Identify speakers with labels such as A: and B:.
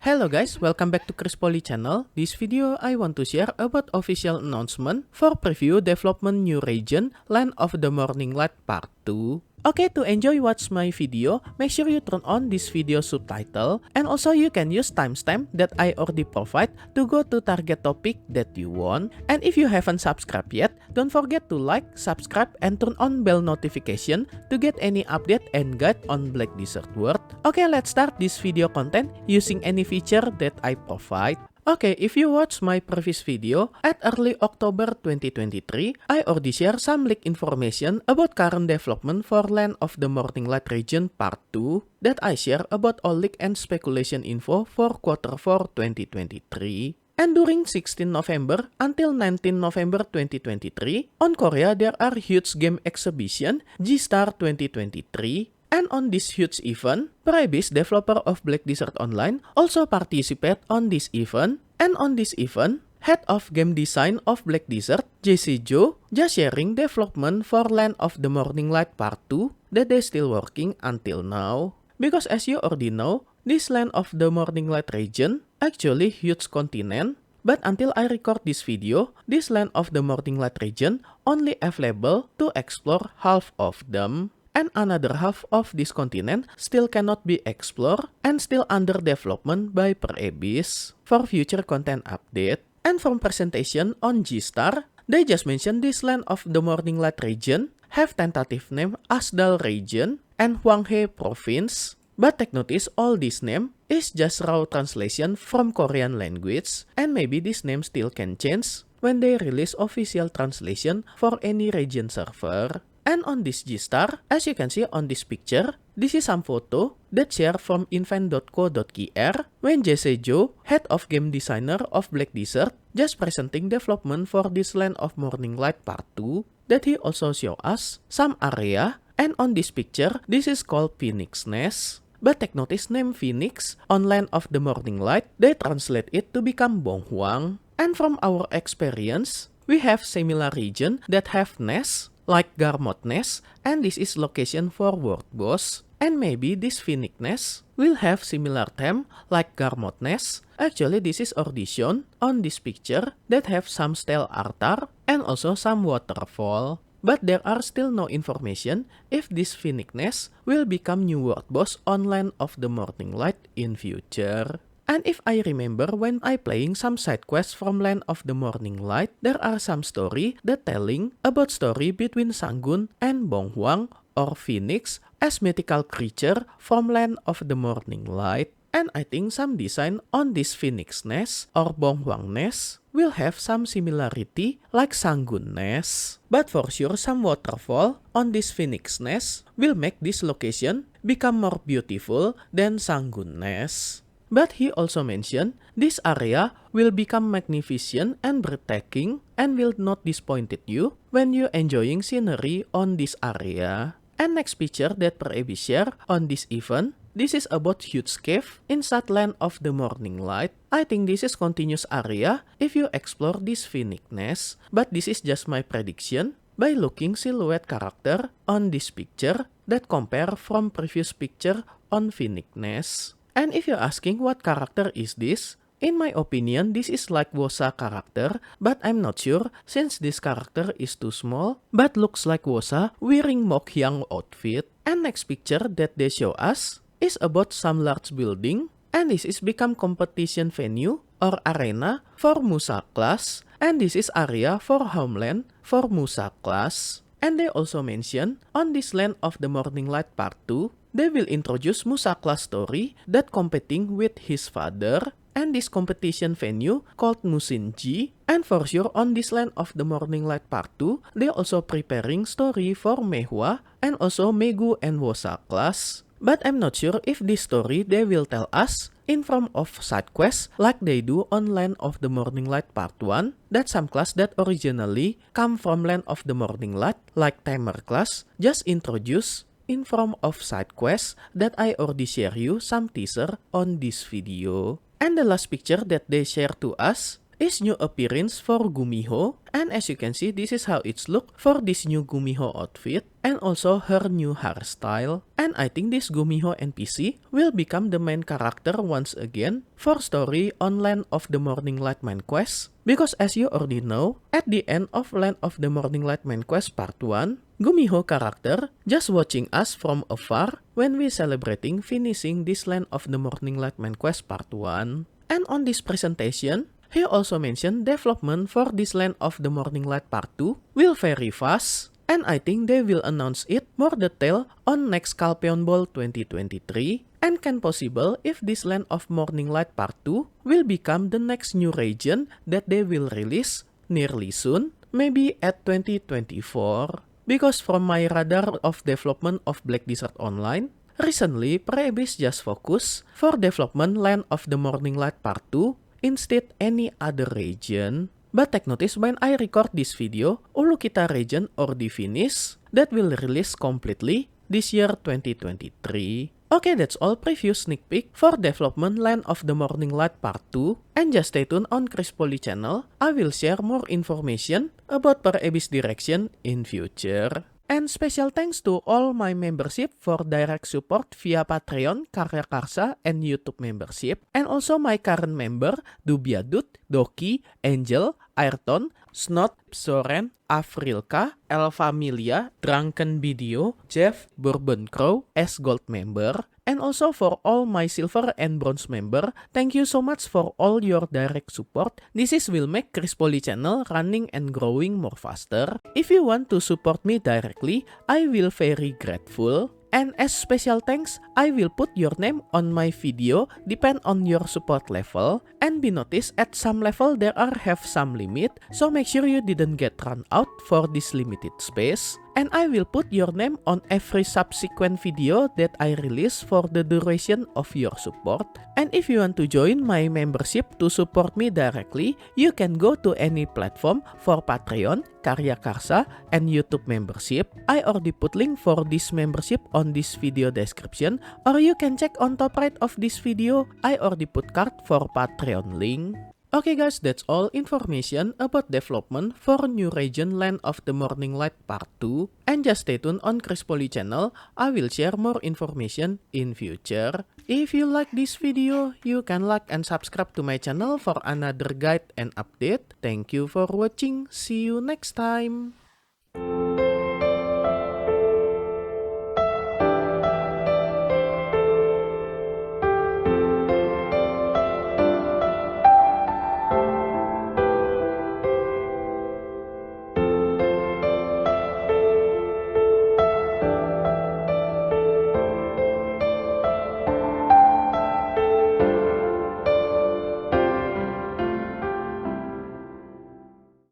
A: Hello guys, welcome back to Chris Poly channel. This video I want to share about official announcement for preview development new region Land of the Morning Light Part 2. Okay, to enjoy watch my video, make sure you turn on this video subtitle, and also you can use timestamp that I already provide to go to target topic that you want. And if you haven't subscribed yet, don't forget to like, subscribe, and turn on bell notification to get any update and guide on Black Desert World. Okay, let's start this video content using any feature that I provide. Okay, if you watch my previous video, at early October 2023, I already share some leak information about current development for Land of the Morning Light region Part 2 that I share about all leak and speculation info for Q4 2023. And during 16 November until 19 November 2023, on Korea there are huge game exhibition G-Star 2023. And on this huge event, Praebis, developer of Black Desert Online, also participate on this event. And on this event, head of game design of Black Desert, Jesse Joe, just sharing development for Land of the Morning Light Part 2 that they still working until now. Because as you already know, this Land of the Morning Light region actually huge continent. But until I record this video, this Land of the Morning Light region only available to explore half of them. And another half of this continent still cannot be explored and still under development by Praebis for future content update. And from presentation on G-Star, they just mentioned this Land of the Morning Light region have tentative name Asdal region and Hwanghae province. But take notice all this name is just raw translation from Korean language, and maybe this name still can change when they release official translation for any region server. And on this G-Star, as you can see on this picture, this is some photo that shared from invent.co.kr when Jesse Joe, head of game designer of Black Desert, just presenting development for this Land of Morning Light Part 2 that he also show us some area. And on this picture, this is called Phoenix Nest. But take notice name Phoenix on Land of the Morning Light, they translate it to become Bonghwang. And from our experience, we have similar region that have nests like Garmot Nest, and this is location for World Boss. And maybe this Phoenix Nest will have similar theme like Garmot Nest. Actually, this is already shown on this picture that have some style altar and also some waterfall. But there are still no information if this Phoenix Nest will become new World Boss on Land of the Morning Light in future. And if I remember when I playing some side quests from Land of the Morning Light, there are some story that telling about story between Sanggun and Bonghwang or Phoenix as mythical creature from Land of the Morning Light. And I think some design on this Phoenix Nest or Bonghwang Nest will have some similarity like Sanggun Nest. But for sure some waterfall on this Phoenix Nest will make this location become more beautiful than Sanggun Nest. But he also mentioned this area will become magnificent and breathtaking and will not disappoint you when you enjoying scenery on this area. And next picture that Praebis share on this event, this is about huge cave inside Land of the Morning Light. I think this is continuous area if you explore this Phoenix Nest, but this is just my prediction by looking silhouette character on this picture that compare from previous picture on Phoenix Nest. And if you're asking what character is this, in my opinion, this is like Wosa character, but I'm not sure since this character is too small, but looks like Wosa wearing Mokhyang outfit. And next picture that they show us is about some large building, and this is become competition venue or arena for Musa class, and this is area for homeland for Musa class. And they also mention on this Land of the Morning Light Part 2, they will introduce Musa class story that competing with his father, and this competition venue called Musinji. And for sure on this Land of the Morning Light Part 2, they also preparing story for Mehwa and also Megu and Wosa class. But I'm not sure if this story they will tell us in form of side quests like they do on Land of the Morning Light Part 1, that some class that originally come from Land of the Morning Light like Tamer class just introduce in form of side quests that I already share you some teaser on this video. And the last picture that they share to us is new appearance for Gumiho. And as you can see, this is how it's look for this new Gumiho outfit and also her new hairstyle. And I think this Gumiho NPC will become the main character once again for story on Land of the Morning Light main quest. Because as you already know, at the end of Land of the Morning Light main quest part 1, Gumiho character just watching us from afar when we celebrating finishing this Land of the Morning Light main quest part 1. And on this presentation, he also mentioned development for this Land of the Morning Light part 2 will very fast. And I think they will announce it more detail on next Calpheon Ball 2023. And can possible if this Land of Morning Light part 2 will become the next new region that they will release nearly soon, maybe at 2024. Because from my radar of development of Black Desert Online, recently Pre-Abyss just focus for development Land of the Morning Light part 2 instead any other region. But take notice when I record this video, Ulukita region already finished that will release completely this year 2023. Okay, that's all preview sneak peek for development Land of the Morning Light part 2. And just stay tuned on Chris Poly channel, I will share more information about Pre-Abyss direction in future. And special thanks to all my membership for direct support via Patreon, Karya Karsa, and YouTube membership. And also my current member, Dubiadut, Doki, Angel, Ayrton, Snot, Soren, Afrilka, Elfamilia, Drunken Video, Jeff, Bourbon Crow, S Gold member. And also for all my silver and bronze member, thank you so much for all your direct support. This will make Chris Poly channel running and growing more faster. If you want to support me directly, I will very grateful. And as special thanks, I will put your name on my video depend on your support level. And be noticed at some level there are have some limit, so make sure you didn't get run out for this limited space. And I will put your name on every subsequent video that I release for the duration of your support. And if you want to join my membership to support me directly, you can go to any platform for Patreon, Karya Karsa, and YouTube membership. I already put link for this membership on this video description, or you can check on top right of this video. I already put card for Patreon link. Okay guys, that's all information about development for new region Land of the Morning Light part 2. And just stay tuned on Chris Poly channel, I will share more information in future. If you like this video, you can like and subscribe to my channel for another guide and update. Thank you for watching, see you next time.